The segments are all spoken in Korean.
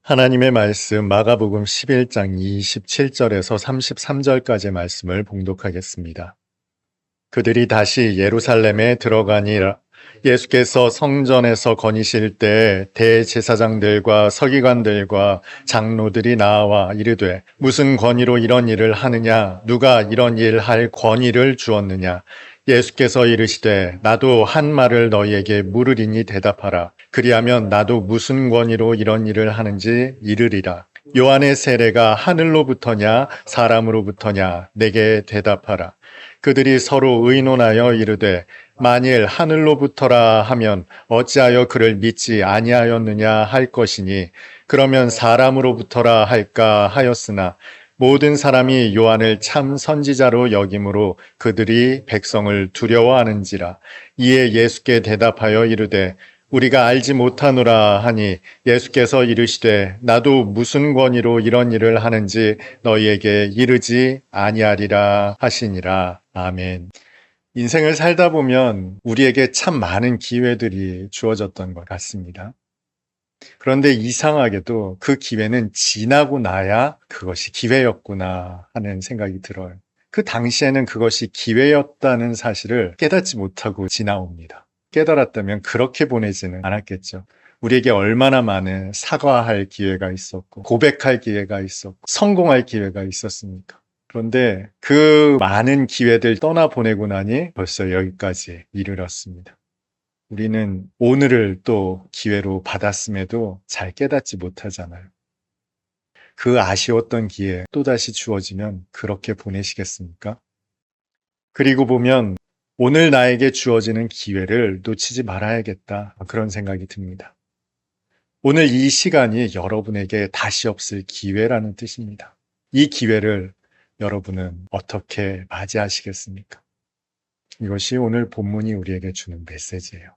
하나님의 말씀 마가복음 11장 27절에서 33절까지의 말씀을 봉독하겠습니다. 그들이 다시 예루살렘에 들어가니라. 예수께서 성전에서 거니실 때 대제사장들과 서기관들과 장로들이 나와 이르되 무슨 권위로 이런 일을 하느냐? 누가 이런 일 할 권위를 주었느냐? 예수께서 이르시되 나도 한 말을 너희에게 물으리니 대답하라. 그리하면 나도 무슨 권위로 이런 일을 하는지 이르리라. 요한의 세례가 하늘로부터냐 사람으로부터냐 내게 대답하라. 그들이 서로 의논하여 이르되 만일 하늘로부터라 하면 어찌하여 그를 믿지 아니하였느냐 할 것이니 그러면 사람으로부터라 할까 하였으나 모든 사람이 요한을 참 선지자로 여김으로 그들이 백성을 두려워하는지라. 이에 예수께 대답하여 이르되 우리가 알지 못하노라 하니 예수께서 이르시되 나도 무슨 권위로 이런 일을 하는지 너희에게 이르지 아니하리라 하시니라. 아멘. 인생을 살다 보면 우리에게 참 많은 기회들이 주어졌던 것 같습니다. 그런데 이상하게도 그 기회는 지나고 나야 그것이 기회였구나 하는 생각이 들어요. 그 당시에는 그것이 기회였다는 사실을 깨닫지 못하고 지나옵니다. 깨달았다면 그렇게 보내지는 않았겠죠. 우리에게 얼마나 많은 사과할 기회가 있었고 고백할 기회가 있었고 성공할 기회가 있었습니까? 그런데 그 많은 기회들 떠나보내고 나니 벌써 여기까지 이르렀습니다. 우리는 오늘을 또 기회로 받았음에도 잘 깨닫지 못하잖아요. 그 아쉬웠던 기회 또다시 주어지면 그렇게 보내시겠습니까? 그리고 보면 오늘 나에게 주어지는 기회를 놓치지 말아야겠다 그런 생각이 듭니다. 오늘 이 시간이 여러분에게 다시 없을 기회라는 뜻입니다. 이 기회를 여러분은 어떻게 맞이하시겠습니까? 이것이 오늘 본문이 우리에게 주는 메시지예요.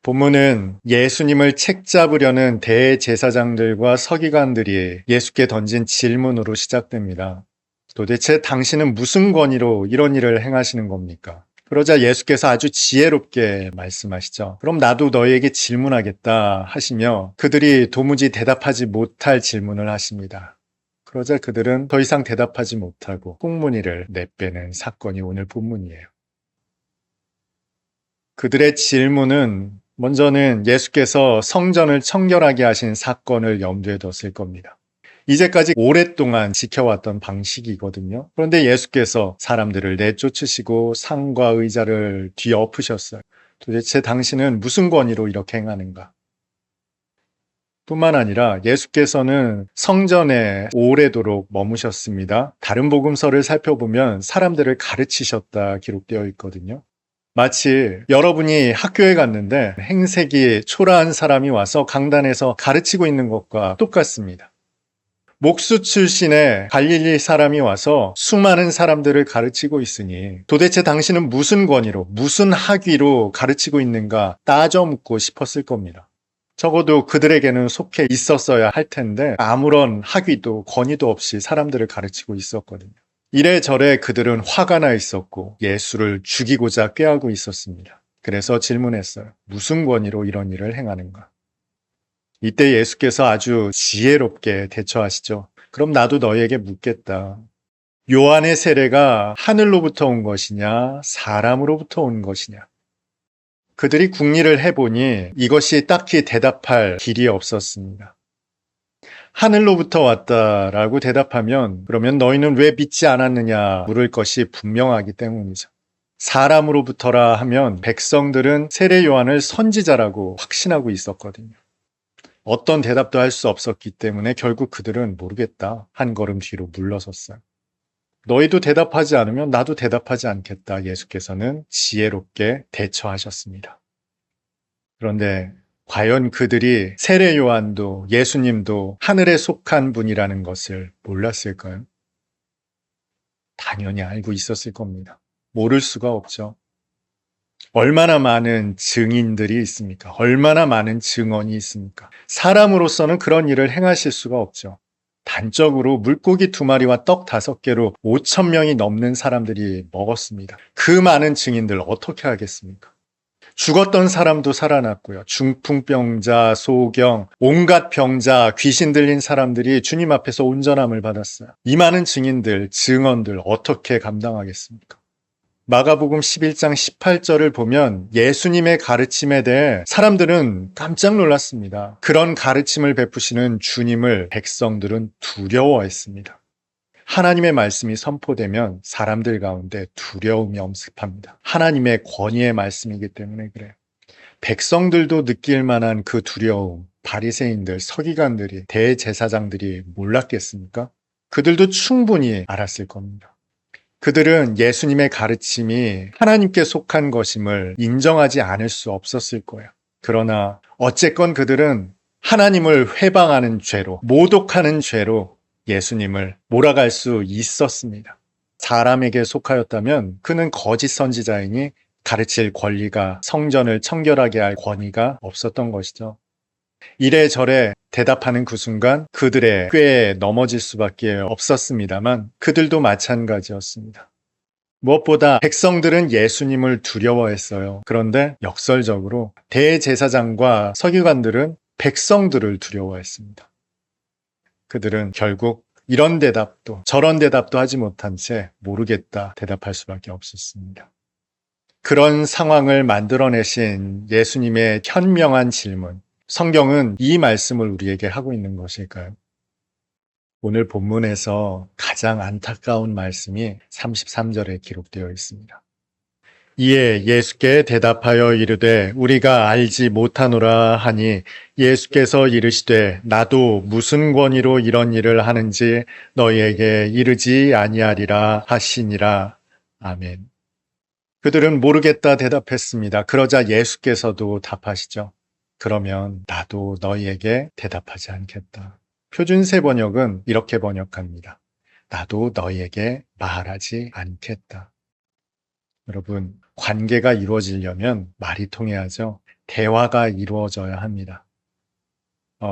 본문은 예수님을 책잡으려는 대제사장들과 서기관들이 예수께 던진 질문으로 시작됩니다. 도대체 당신은 무슨 권위로 이런 일을 행하시는 겁니까? 그러자 예수께서 아주 지혜롭게 말씀하시죠. 그럼 나도 너희에게 질문하겠다 하시며 그들이 도무지 대답하지 못할 질문을 하십니다. 그러자 그들은 더 이상 대답하지 못하고 꽁무니를 내빼는 사건이 오늘 본문이에요. 그들의 질문은 먼저는 예수께서 성전을 청결하게 하신 사건을 염두에 뒀을 겁니다. 이제까지 오랫동안 지켜왔던 방식이거든요. 그런데 예수께서 사람들을 내쫓으시고 상과 의자를 뒤엎으셨어요. 도대체 당신은 무슨 권위로 이렇게 행하는가? 뿐만 아니라 예수께서는 성전에 오래도록 머무셨습니다. 다른 복음서를 살펴보면 사람들을 가르치셨다 기록되어 있거든요. 마치 여러분이 학교에 갔는데 행색이 초라한 사람이 와서 강단에서 가르치고 있는 것과 똑같습니다. 목수 출신의 갈릴리 사람이 와서 수많은 사람들을 가르치고 있으니 도대체 당신은 무슨 권위로, 무슨 학위로 가르치고 있는가 따져 묻고 싶었을 겁니다. 적어도 그들에게는 속해 있었어야 할 텐데 아무런 학위도 권위도 없이 사람들을 가르치고 있었거든요. 이래저래 그들은 화가 나 있었고 예수를 죽이고자 꾀하고 있었습니다. 그래서 질문했어요. 무슨 권위로 이런 일을 행하는가? 이때 예수께서 아주 지혜롭게 대처하시죠. 그럼 나도 너희에게 묻겠다. 요한의 세례가 하늘로부터 온 것이냐, 사람으로부터 온 것이냐? 그들이 궁리를 해보니 이것이 딱히 대답할 길이 없었습니다. 하늘로부터 왔다라고 대답하면 그러면 너희는 왜 믿지 않았느냐 물을 것이 분명하기 때문이죠. 사람으로부터라 하면 백성들은 세례 요한을 선지자라고 확신하고 있었거든요. 어떤 대답도 할 수 없었기 때문에 결국 그들은 모르겠다. 한 걸음 뒤로 물러섰어요. 너희도 대답하지 않으면 나도 대답하지 않겠다. 예수께서는 지혜롭게 대처하셨습니다. 그런데 과연 그들이 세례 요한도 예수님도 하늘에 속한 분이라는 것을 몰랐을까요? 당연히 알고 있었을 겁니다. 모를 수가 없죠. 얼마나 많은 증인들이 있습니까? 얼마나 많은 증언이 있습니까? 사람으로서는 그런 일을 행하실 수가 없죠. 단적으로 물고기 2마리와 떡 5개로 5,000명이 넘는 사람들이 먹었습니다. 그 많은 증인들 어떻게 하겠습니까? 죽었던 사람도 살아났고요. 중풍병자, 소경, 온갖 병자, 귀신 들린 사람들이 주님 앞에서 온전함을 받았어요. 이 많은 증인들, 증언들 어떻게 감당하겠습니까? 마가복음 11장 18절을 보면 예수님의 가르침에 대해 사람들은 깜짝 놀랐습니다. 그런 가르침을 베푸시는 주님을 백성들은 두려워했습니다. 하나님의 말씀이 선포되면 사람들 가운데 두려움이 엄습합니다. 하나님의 권위의 말씀이기 때문에 그래요. 백성들도 느낄 만한 그 두려움, 바리새인들, 서기관들이, 대제사장들이 몰랐겠습니까? 그들도 충분히 알았을 겁니다. 그들은 예수님의 가르침이 하나님께 속한 것임을 인정하지 않을 수 없었을 거예요. 그러나 어쨌건 그들은 하나님을 회방하는 죄로, 모독하는 죄로 예수님을 몰아갈 수 있었습니다. 사람에게 속하였다면 그는 거짓 선지자이니 가르칠 권리가, 성전을 청결하게 할 권위가 없었던 것이죠. 이래저래 대답하는 그 순간 그들의 꾀에 넘어질 수밖에 없었습니다만 그들도 마찬가지였습니다. 무엇보다 백성들은 예수님을 두려워했어요. 그런데 역설적으로 대제사장과 서기관들은 백성들을 두려워했습니다. 그들은 결국 이런 대답도 저런 대답도 하지 못한 채 모르겠다 대답할 수밖에 없었습니다. 그런 상황을 만들어내신 예수님의 현명한 질문, 성경은 이 말씀을 우리에게 하고 있는 것일까요? 오늘 본문에서 가장 안타까운 말씀이 33절에 기록되어 있습니다. 이에 예수께 대답하여 이르되 우리가 알지 못하노라 하니 예수께서 이르시되 나도 무슨 권위로 이런 일을 하는지 너희에게 이르지 아니하리라 하시니라. 아멘. 그들은 모르겠다 대답했습니다. 그러자 예수께서도 답하시죠. 그러면 나도 너희에게 대답하지 않겠다. 표준세 번역은 이렇게 번역합니다. 나도 너희에게 말하지 않겠다. 여러분, 관계가 이루어지려면 말이 통해야죠. 대화가 이루어져야 합니다.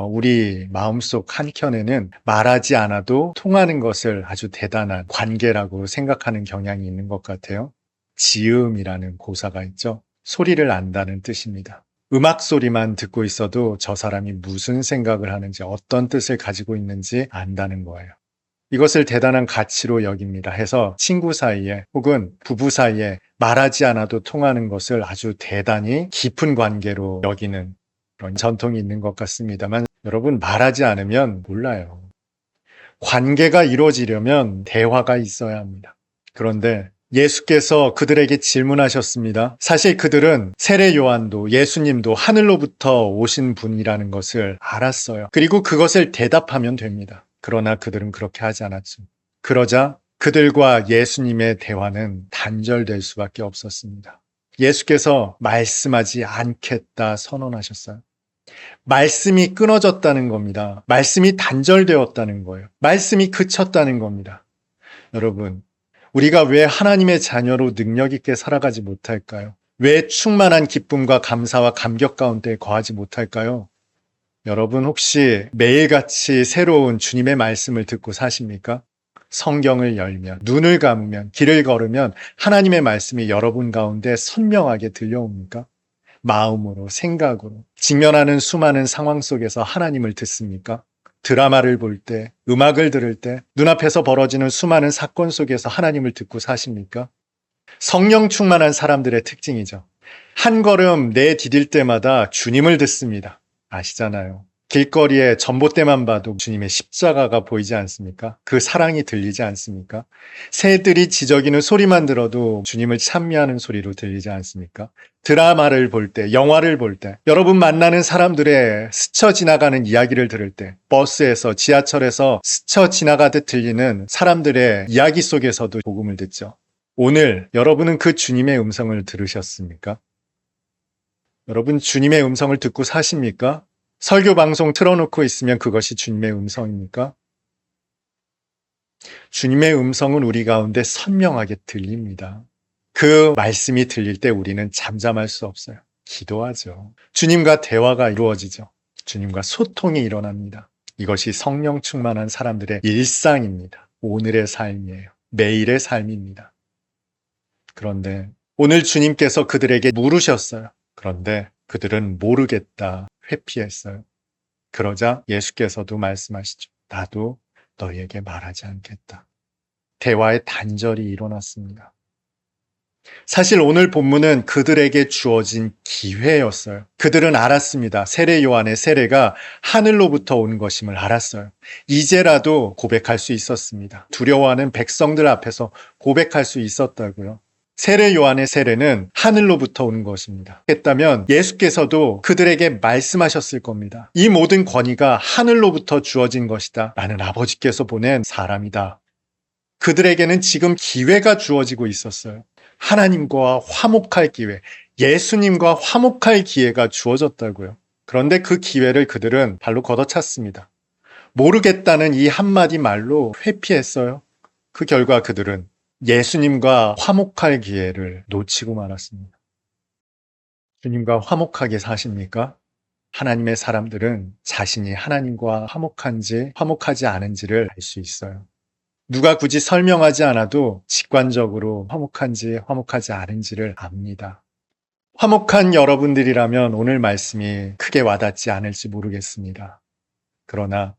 우리 마음속 한켠에는 말하지 않아도 통하는 것을 아주 대단한 관계라고 생각하는 경향이 있는 것 같아요. 지음이라는 고사가 있죠. 소리를 안다는 뜻입니다. 음악 소리만 듣고 있어도 저 사람이 무슨 생각을 하는지 어떤 뜻을 가지고 있는지 안다는 거예요. 이것을 대단한 가치로 여깁니다. 해서 친구 사이에 혹은 부부 사이에 말하지 않아도 통하는 것을 아주 대단히 깊은 관계로 여기는 그런 전통이 있는 것 같습니다만 여러분 말하지 않으면 몰라요. 관계가 이루어지려면 대화가 있어야 합니다. 그런데 예수께서 그들에게 질문하셨습니다. 사실 그들은 세례 요한도 예수님도 하늘로부터 오신 분이라는 것을 알았어요. 그리고 그것을 대답하면 됩니다. 그러나 그들은 그렇게 하지 않았죠. 그러자 그들과 예수님의 대화는 단절될 수밖에 없었습니다. 예수께서 말씀하지 않겠다 선언하셨어요. 말씀이 끊어졌다는 겁니다. 말씀이 단절되었다는 거예요. 말씀이 그쳤다는 겁니다. 여러분, 우리가 왜 하나님의 자녀로 능력 있게 살아가지 못할까요? 왜 충만한 기쁨과 감사와 감격 가운데 거하지 못할까요? 여러분 혹시 매일같이 새로운 주님의 말씀을 듣고 사십니까? 성경을 열면, 눈을 감으면, 길을 걸으면 하나님의 말씀이 여러분 가운데 선명하게 들려옵니까? 마음으로, 생각으로, 직면하는 수많은 상황 속에서 하나님을 듣습니까? 드라마를 볼 때, 음악을 들을 때, 눈앞에서 벌어지는 수많은 사건 속에서 하나님을 듣고 사십니까? 성령 충만한 사람들의 특징이죠. 한 걸음 내디딜 때마다 주님을 듣습니다. 아시잖아요. 길거리에 전봇대만 봐도 주님의 십자가가 보이지 않습니까? 그 사랑이 들리지 않습니까? 새들이 지저귀는 소리만 들어도 주님을 찬미하는 소리로 들리지 않습니까? 드라마를 볼 때, 영화를 볼 때, 여러분 만나는 사람들의 스쳐 지나가는 이야기를 들을 때, 버스에서, 지하철에서 스쳐 지나가듯 들리는 사람들의 이야기 속에서도 복음을 듣죠. 오늘 여러분은 그 주님의 음성을 들으셨습니까? 여러분 주님의 음성을 듣고 사십니까? 설교 방송 틀어놓고 있으면 그것이 주님의 음성입니까? 주님의 음성은 우리 가운데 선명하게 들립니다. 그 말씀이 들릴 때 우리는 잠잠할 수 없어요. 기도하죠. 주님과 대화가 이루어지죠. 주님과 소통이 일어납니다. 이것이 성령 충만한 사람들의 일상입니다. 오늘의 삶이에요. 매일의 삶입니다. 그런데 오늘 주님께서 그들에게 물으셨어요. 그런데 그들은 모르겠다 회피했어요. 그러자 예수께서도 말씀하시죠. 나도 너희에게 말하지 않겠다. 대화의 단절이 일어났습니다. 사실 오늘 본문은 그들에게 주어진 기회였어요. 그들은 알았습니다. 세례 요한의 세례가 하늘로부터 온 것임을 알았어요. 이제라도 고백할 수 있었습니다. 두려워하는 백성들 앞에서 고백할 수 있었다고요. 세례 요한의 세례는 하늘로부터 온 것입니다. 했다면 예수께서도 그들에게 말씀하셨을 겁니다. 이 모든 권위가 하늘로부터 주어진 것이다. 나는 아버지께서 보낸 사람이다. 그들에게는 지금 기회가 주어지고 있었어요. 하나님과 화목할 기회, 예수님과 화목할 기회가 주어졌다고요. 그런데 그 기회를 그들은 발로 걷어찼습니다. 모르겠다는 이 한마디 말로 회피했어요. 그 결과 그들은 예수님과 화목할 기회를 놓치고 말았습니다. 주님과 화목하게 사십니까? 하나님의 사람들은 자신이 하나님과 화목한지 화목하지 않은지를 알 수 있어요. 누가 굳이 설명하지 않아도 직관적으로 화목한지 화목하지 않은지를 압니다. 화목한 여러분들이라면 오늘 말씀이 크게 와닿지 않을지 모르겠습니다. 그러나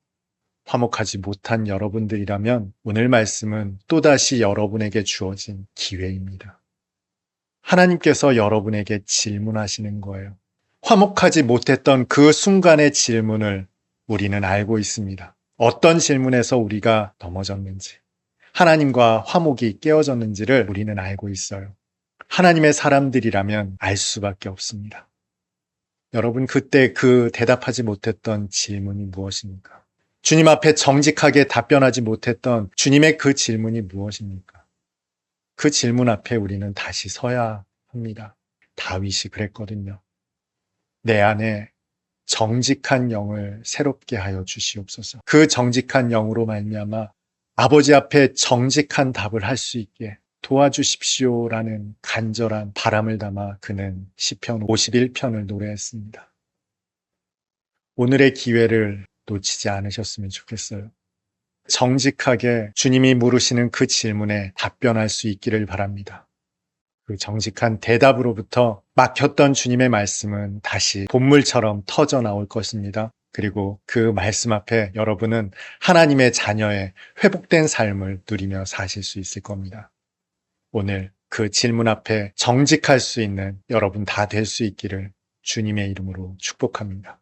화목하지 못한 여러분들이라면 오늘 말씀은 또다시 여러분에게 주어진 기회입니다. 하나님께서 여러분에게 질문하시는 거예요. 화목하지 못했던 그 순간의 질문을 우리는 알고 있습니다. 어떤 질문에서 우리가 넘어졌는지, 하나님과 화목이 깨어졌는지를 우리는 알고 있어요. 하나님의 사람들이라면 알 수밖에 없습니다. 여러분, 그때 그 대답하지 못했던 질문이 무엇입니까? 주님 앞에 정직하게 답변하지 못했던 주님의 그 질문이 무엇입니까? 그 질문 앞에 우리는 다시 서야 합니다. 다윗이 그랬거든요. 내 안에 정직한 영을 새롭게 하여 주시옵소서. 그 정직한 영으로 말미암아 아버지 앞에 정직한 답을 할 수 있게 도와주십시오라는 간절한 바람을 담아 그는 시편 51편을 노래했습니다. 오늘의 기회를 놓치지 않으셨으면 좋겠어요. 정직하게 주님이 물으시는 그 질문에 답변할 수 있기를 바랍니다. 그 정직한 대답으로부터 막혔던 주님의 말씀은 다시 본물처럼 터져 나올 것입니다. 그리고 그 말씀 앞에 여러분은 하나님의 자녀의 회복된 삶을 누리며 사실 수 있을 겁니다. 오늘 그 질문 앞에 정직할 수 있는 여러분 다 될 수 있기를 주님의 이름으로 축복합니다.